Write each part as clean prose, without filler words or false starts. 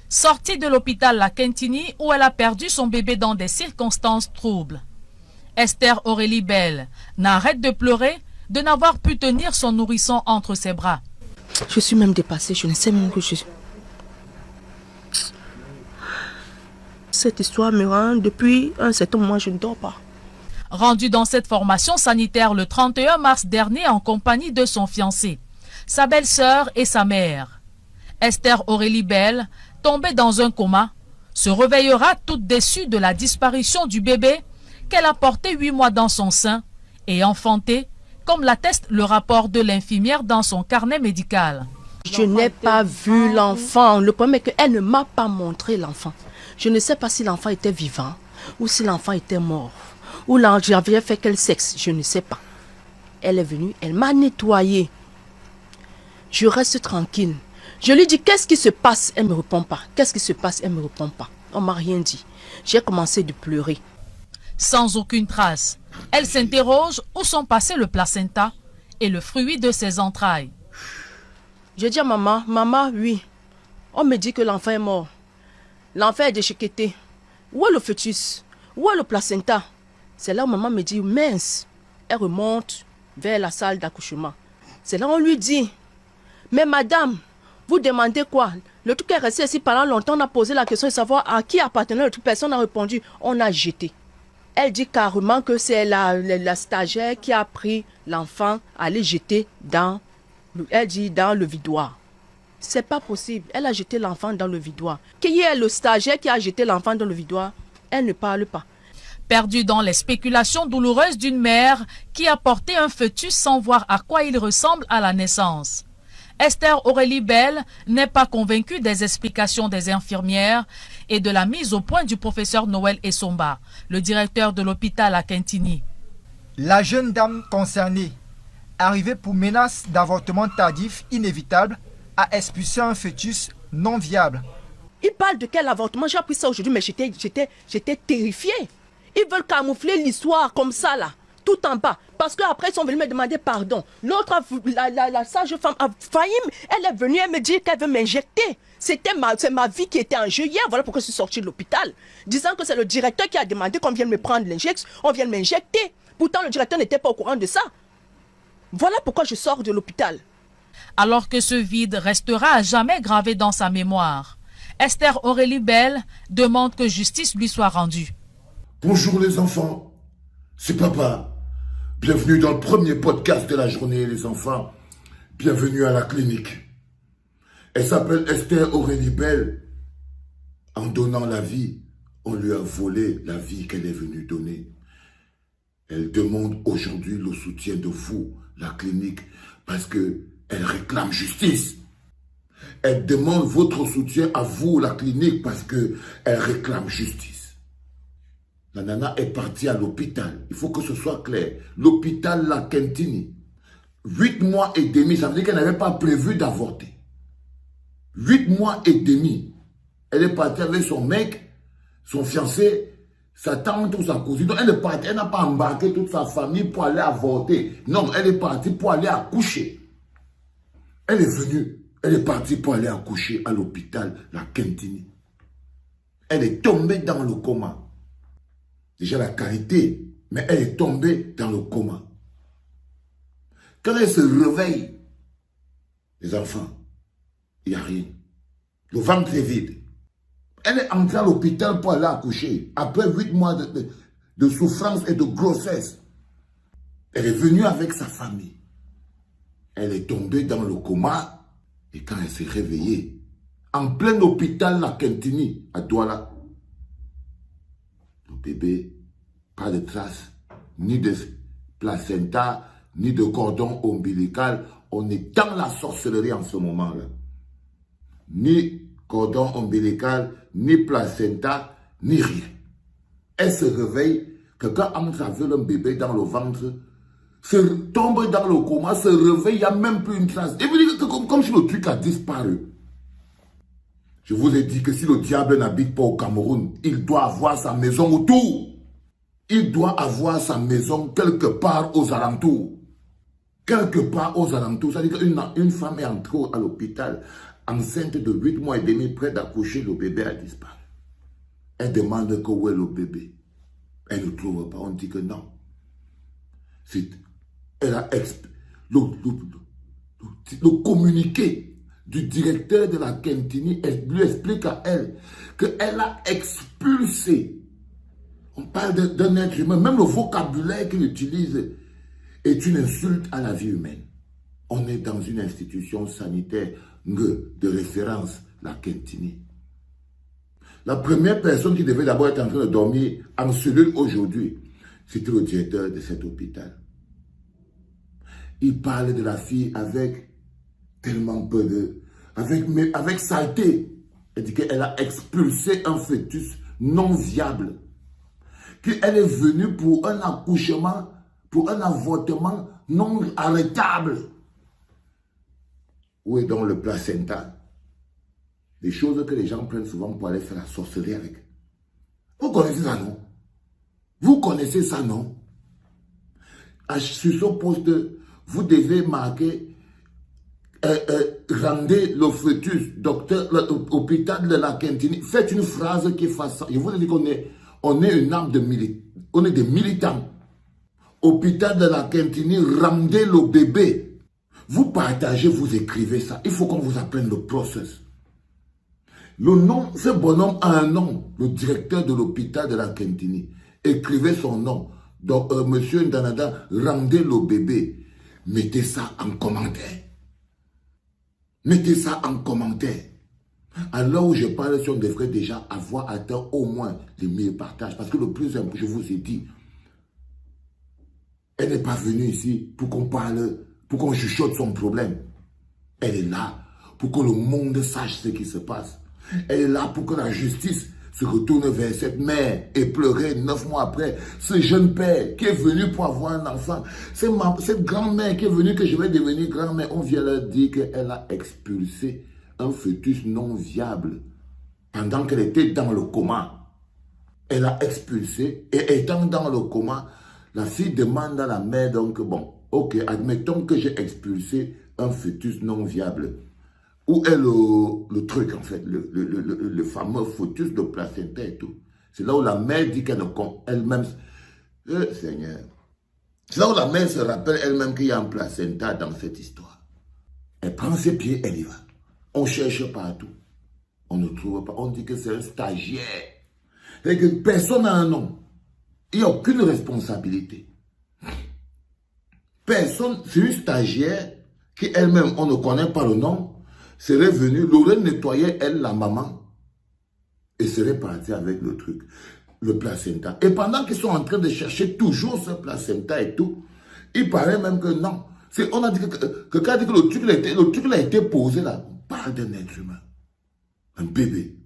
Sortie de l'hôpital La Quintini où elle a perdu son bébé dans des circonstances troubles. Esther Aurélie Bell n'arrête de pleurer de n'avoir pu tenir son nourrisson entre ses bras. Je suis même dépassée, je ne sais même que je... Cette histoire me rend, depuis un certain moment, je ne dors pas. Rendue dans cette formation sanitaire le 31 mars dernier en compagnie de son fiancé, sa belle-sœur et sa mère. Esther Aurélie Bell, tombée dans un coma, se réveillera toute déçue de la disparition du bébé qu'elle a porté 8 mois dans son sein et enfanté, comme l'atteste le rapport de l'infirmière dans son carnet médical. Je n'ai pas vu l'enfant. Le problème est qu'elle ne m'a pas montré l'enfant. Je ne sais pas si l'enfant était vivant ou si l'enfant était mort. Ou j'avais fait quel sexe, je ne sais pas. Elle est venue, elle m'a nettoyé. Je reste tranquille. Je lui dis, qu'est-ce qui se passe? Elle ne me répond pas. Qu'est-ce qui se passe? Elle ne me répond pas. On ne m'a rien dit. J'ai commencé de pleurer. Sans aucune trace, elle s'interroge où sont passés le placenta et le fruit de ses entrailles. Je dis à maman, maman, oui. On me dit que l'enfant est mort. L'enfant est déchiqueté. Où est le fœtus? Où est le placenta? C'est là où maman me dit, mince. Elle remonte vers la salle d'accouchement. C'est là où on lui dit, mais madame, vous demandez quoi? Le truc est resté ici pendant longtemps. On a posé la question de savoir à qui appartenait le truc. Personne n'a répondu. On a jeté. Elle dit carrément que c'est la stagiaire qui a pris l'enfant à les jeter dans, elle dit, dans le vidoir. C'est pas possible. Elle a jeté l'enfant dans le vidoir. Qui est le stagiaire qui a jeté l'enfant dans le vidoir? Elle ne parle pas. Perdue dans les spéculations douloureuses d'une mère qui a porté un fœtus sans voir à quoi il ressemble à la naissance. Esther Aurélie Bell n'est pas convaincue des explications des infirmières et de la mise au point du professeur Noël Essomba, le directeur de l'hôpital à Quintini. La jeune dame concernée, arrivée pour menace d'avortement tardif inévitable, a expulsé un fœtus non viable. Ils parlent de quel avortement? J'ai appris ça aujourd'hui, mais j'étais terrifiée. Ils veulent camoufler l'histoire comme ça, là, tout en bas. Parce qu'après, ils sont venus me demander pardon. L'autre, la sage-femme a failli, elle est venue, elle me dit qu'elle veut m'injecter. C'est ma vie qui était en jeu hier. Voilà pourquoi je suis sortie de l'hôpital. Disant que c'est le directeur qui a demandé qu'on vienne me prendre l'injection, on vienne m'injecter. Pourtant, le directeur n'était pas au courant de ça. Voilà pourquoi je sors de l'hôpital. Alors que ce vide restera à jamais gravé dans sa mémoire, Esther Aurélie Bell demande que justice lui soit rendue. Bonjour les enfants, c'est papa. Bienvenue dans le premier podcast de la journée les enfants. Bienvenue à la clinique. Elle s'appelle Esther Aurélie Bell. En donnant la vie, on lui a volé la vie qu'elle est venue donner. Elle demande aujourd'hui le soutien de vous, la clinique, parce qu'elle réclame justice. Elle demande votre soutien à vous, la clinique, parce qu'elle réclame justice. La nana est partie à l'hôpital. Il faut que ce soit clair. L'hôpital La Quintini. 8 mois et demi, ça veut dire qu'elle n'avait pas prévu d'avorter. 8 mois et demi. Elle est partie avec son mec, son fiancé, sa tante ou sa cousine. Donc elle est partie, elle n'a pas embarqué toute sa famille pour aller avorter. Non, elle est partie pour aller accoucher. Elle est venue, elle est partie pour aller accoucher à l'hôpital La Quintini. Elle est tombée dans le coma. Déjà la qualité, mais elle est tombée dans le coma. Quand elle se réveille, les enfants, il n'y a rien. Le ventre est vide. Elle est entrée à l'hôpital pour aller accoucher. Après 8 mois de souffrance et de grossesse. Elle est venue avec sa famille. Elle est tombée dans le coma. Et quand elle s'est réveillée, en plein hôpital La Quintini, à Douala, le bébé, pas de traces, ni de placenta, ni de cordon ombilical. On est dans la sorcellerie en ce moment-là. Ni cordon ombilical, ni placenta, ni rien. Elle se réveille, quelqu'un entre avec un bébé dans le ventre, se tombe dans le coma, se réveille, il n'y a même plus une trace. Et vous dites que comme si le truc a disparu. Je vous ai dit que si le diable n'habite pas au Cameroun, il doit avoir sa maison autour. Il doit avoir sa maison quelque part aux alentours. Quelque part aux alentours. C'est-à-dire qu'une femme est entrée à l'hôpital enceinte de 8 mois et demi, près d'accoucher, le bébé a disparu. Elle demande que où est le bébé. Elle ne trouve pas. On dit que non. Elle a le communiqué du directeur de la Kentini lui explique à elle qu'elle a expulsé. On parle d'un être humain. Même le vocabulaire qu'il utilise est une insulte à la vie humaine. On est dans une institution sanitaire de référence, la Kentini. La première personne qui devait d'abord être en train de dormir en cellule aujourd'hui, c'était le directeur de cet hôpital. Il parle de la fille avec tellement peu de... avec saleté. Elle dit qu'elle a expulsé un fœtus non viable. Qu'elle est venue pour un accouchement, pour un avortement non arrêtable. Où est donc le placenta? Des choses que les gens prennent souvent pour aller faire la sorcellerie avec. Vous connaissez ça, non? Vous connaissez ça, non? Sur ce poste, vous devez marquer rendez le fœtus, docteur, l'hôpital de la Kentini. Faites une phrase qui fasse ça. Je vous ai dit on est une arme de militants. On est des militants. Hôpital de la Kentini, rendez le bébé. Vous partagez, vous écrivez ça. Il faut qu'on vous apprenne le process. Le nom, ce bonhomme a un nom, le directeur de l'hôpital de la Kentini. Écrivez son nom. Donc, monsieur Ndanada, rendez le bébé. Mettez ça en commentaire. Mettez ça en commentaire. Alors où je parle, si on devrait déjà avoir atteint au moins les 1000 partages. Parce que le plus important, je vous ai dit, elle n'est pas venue ici pour qu'on parle, pour qu'on chuchote son problème. Elle est là pour que le monde sache ce qui se passe. Elle est là pour que la justice se retourne vers cette mère et pleurer 9 mois après. Ce jeune père qui est venu pour avoir un enfant. Cette grand-mère qui est venue que je vais devenir grand-mère. On vient leur dire qu'elle a expulsé un fœtus non viable pendant qu'elle était dans le coma. Elle a expulsé et étant dans le coma, la fille demande à la mère donc, bon, ok, admettons que j'ai expulsé un fœtus non viable. Où est le truc en fait, le fameux fœtus de placenta et tout. C'est là où la mère dit qu'elle ne compte elle-même. Seigneur. C'est là où la mère se rappelle elle-même qu'il y a un placenta dans cette histoire. Elle prend ses pieds, elle y va. On cherche partout. On ne trouve pas. On dit que c'est un stagiaire. C'est que personne n'a un nom. Il n'y a aucune responsabilité. Personne, c'est une stagiaire qui elle-même, on ne connaît pas le nom, serait venue, l'aurait nettoyé, elle, la maman, et serait partie avec le truc, le placenta. Et pendant qu'ils sont en train de chercher toujours ce placenta et tout, il paraît même que non. On a dit que quand le truc a été posé là, on parle d'un être humain, un bébé.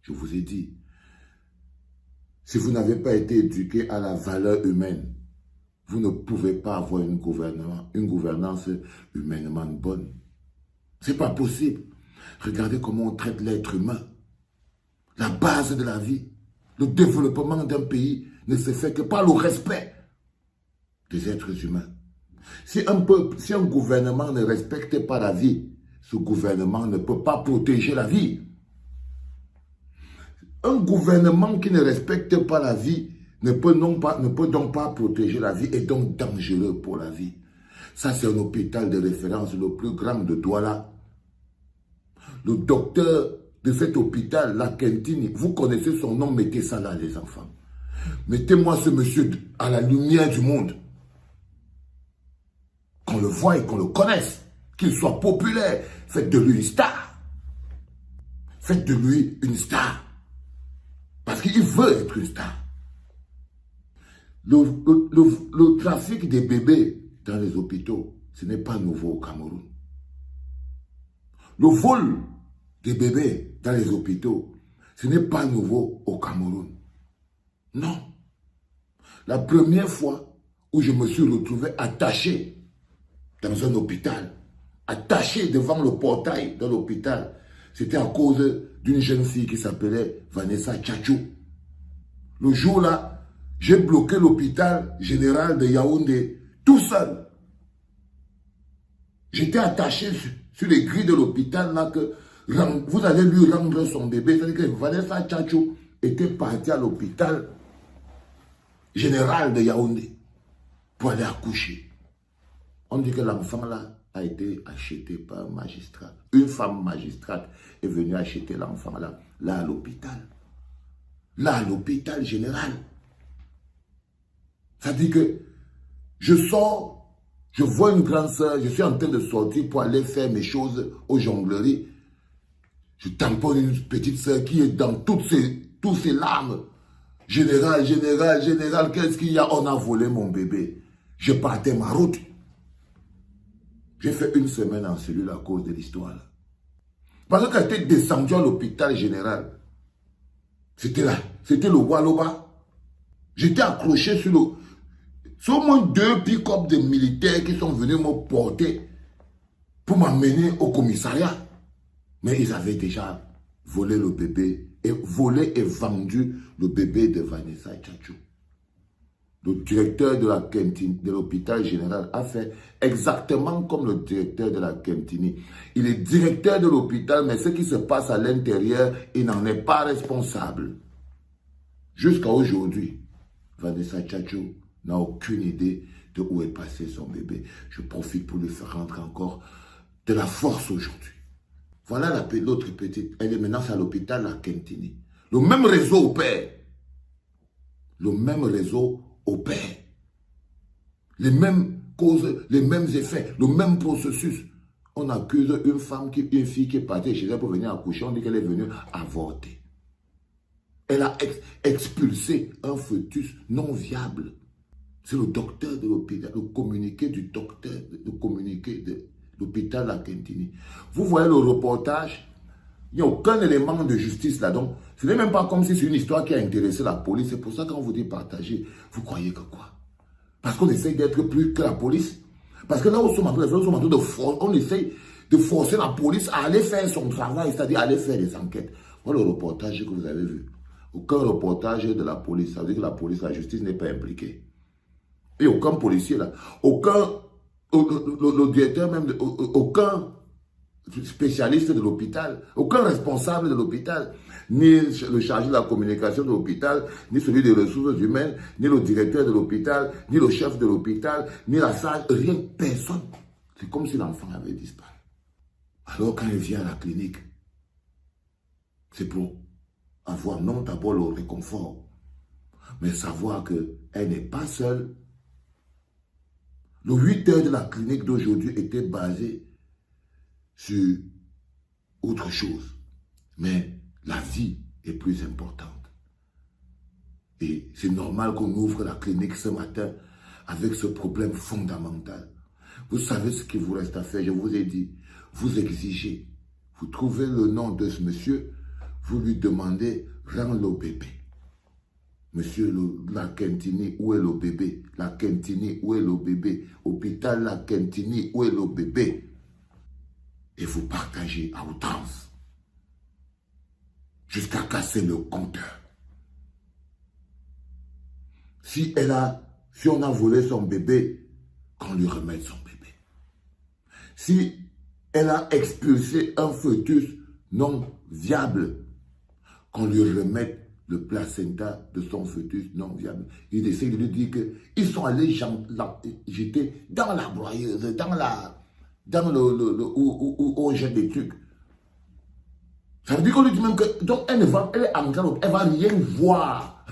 Je vous ai dit, si vous n'avez pas été éduqué à la valeur humaine, vous ne pouvez pas avoir une gouvernance humainement bonne. C'est pas possible. Regardez comment on traite l'être humain. La base de la vie, le développement d'un pays ne se fait que par le respect des êtres humains. Si un gouvernement ne respecte pas la vie, ce gouvernement ne peut pas protéger la vie. Un gouvernement qui ne respecte pas la vie ne peut donc pas protéger la vie et donc dangereux pour la vie. Ça, c'est un hôpital de référence, le plus grand de Douala. Le docteur de cet hôpital, la Kentini, vous connaissez son nom, mettez ça là, les enfants. Mettez-moi ce monsieur à la lumière du monde. Qu'on le voie et qu'on le connaisse. Qu'il soit populaire. Faites de lui une star. Faites de lui une star. Parce qu'il veut être une star. Le trafic des bébés dans les hôpitaux, ce n'est pas nouveau au Cameroun. Le vol des bébés dans les hôpitaux, ce n'est pas nouveau au Cameroun. Non. La première fois où je me suis retrouvé attaché dans un hôpital, attaché devant le portail de l'hôpital, c'était à cause d'une jeune fille qui s'appelait Vanessa Tchatchou. Le jour-là, j'ai bloqué l'hôpital général de Yaoundé tout seul. J'étais attaché sur les grilles de l'hôpital là que vous allez lui rendre son bébé. C'est-à-dire que Vanessa Tchatchou était partie à l'hôpital général de Yaoundé pour aller accoucher. On dit que l'enfant là a été acheté par un magistrat. Une femme magistrate est venue acheter l'enfant là à l'hôpital. Là à l'hôpital général. Ça dit que je sors, je vois une grande sœur, je suis en train de sortir pour aller faire mes choses aux jongleries. Je tamponne une petite sœur qui est dans toutes ses larmes. Général, qu'est-ce qu'il y a? On a volé mon bébé. Je partais ma route. J'ai fait une semaine en cellule à cause de l'histoire. Parce qu'elle était descendue à l'hôpital général. C'était là. C'était le Waloba. J'étais accroché sur le... C'est au moins 2 pick-up de militaires qui sont venus me porter pour m'amener au commissariat. Mais ils avaient déjà volé le bébé et volé et vendu le bébé de Vanessa Tchatchou. Le directeur de la Kentini, de l'hôpital général, a fait exactement comme le directeur de la Kentini. Il est directeur de l'hôpital, mais ce qui se passe à l'intérieur, il n'en est pas responsable. Jusqu'à aujourd'hui, Vanessa Tchatchou n'a aucune idée de où est passé son bébé. Je profite pour lui faire rentrer encore de la force aujourd'hui. Voilà l'autre petite. Elle est maintenant à l'hôpital à Kentini. Le même réseau opère. Le même réseau opère. Les mêmes causes, les mêmes effets, le même processus. On accuse une fille qui est partie chez elle pour venir accoucher. On dit qu'elle est venue avorter. Elle a expulsé un fœtus non viable. C'est le docteur de l'hôpital, le communiqué du docteur, le communiqué de l'hôpital à Kentini. Vous voyez le reportage, il n'y a aucun élément de justice là-dedans. Ce n'est même pas comme si c'est une histoire qui a intéressé la police. C'est pour ça qu'on vous dit partager. Vous croyez que quoi? Parce qu'on essaye d'être plus que la police. Parce que là, on essaye de forcer la police à aller faire son travail, c'est-à-dire aller faire des enquêtes. Voilà le reportage que vous avez vu. Aucun reportage de la police. Ça veut dire que la police, la justice n'est pas impliquée. Et aucun policier là, le directeur même, aucun spécialiste de l'hôpital, aucun responsable de l'hôpital, ni le chargé de la communication de l'hôpital, ni celui des ressources humaines, ni le directeur de l'hôpital, ni le chef de l'hôpital, ni la sage, rien, personne. C'est comme si l'enfant avait disparu. Alors quand elle vient à la clinique, c'est pour avoir non d'abord le réconfort, mais savoir qu'elle n'est pas seule. Le 8 heures de la clinique d'aujourd'hui était basé sur autre chose. Mais la vie est plus importante. Et c'est normal qu'on ouvre la clinique ce matin avec ce problème fondamental. Vous savez ce qu'il vous reste à faire, je vous ai dit. Vous exigez, vous trouvez le nom de ce monsieur, vous lui demandez, rends le bébé. Monsieur, la Kentini, où est le bébé? La Kentini, où est le bébé? Hôpital La Kentini, où est le bébé? Et vous partagez à outrance. Jusqu'à casser le compteur. Si on a volé son bébé, qu'on lui remette son bébé. Si elle a expulsé un fœtus non viable, qu'on lui remette le placenta de son fœtus non viable. Il essaie de lui dire qu'ils sont allés jeter dans la broyeuse, où on jette des trucs. Ça veut dire qu'on lui dit même que, donc elle va rien voir.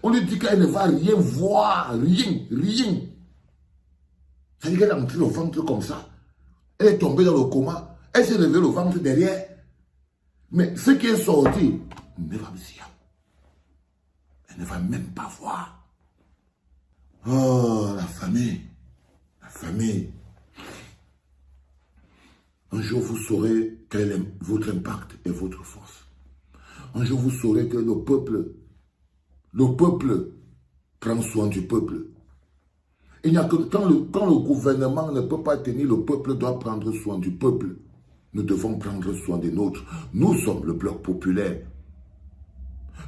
On lui dit qu'elle ne va rien voir, rien. Ça veut dire qu'elle est entrée au ventre comme ça. Elle est tombée dans le coma. Elle s'est levée le ventre derrière. Mais ce qui est sorti, ne va pas. Elle ne va même pas voir. Oh, la famille. La famille. Un jour, vous saurez quel est votre impact et votre force. Un jour, vous saurez que le peuple prend soin du peuple. Il n'y a que quand le gouvernement ne peut pas tenir, le peuple doit prendre soin du peuple. Nous devons prendre soin des nôtres. Nous sommes le bloc populaire.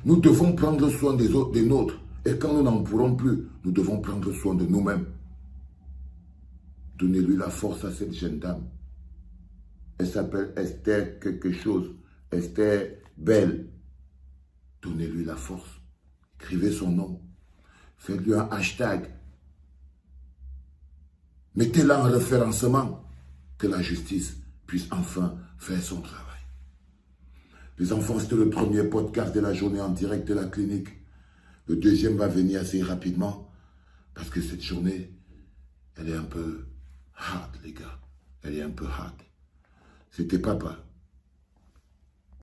Nous devons prendre soin des autres, des nôtres. Et quand nous n'en pourrons plus, nous devons prendre soin de nous-mêmes. Donnez-lui la force à cette jeune dame. Elle s'appelle Esther quelque chose. Esther Belle. Donnez-lui la force. Écrivez son nom. Faites-lui un hashtag. Mettez-la en référencement. Que la justice puisse enfin faire son travail. Les enfants, c'était le premier podcast de la journée en direct de la clinique. Le deuxième va venir assez rapidement. Parce que cette journée, elle est un peu hard, les gars. Elle est un peu hard. C'était papa.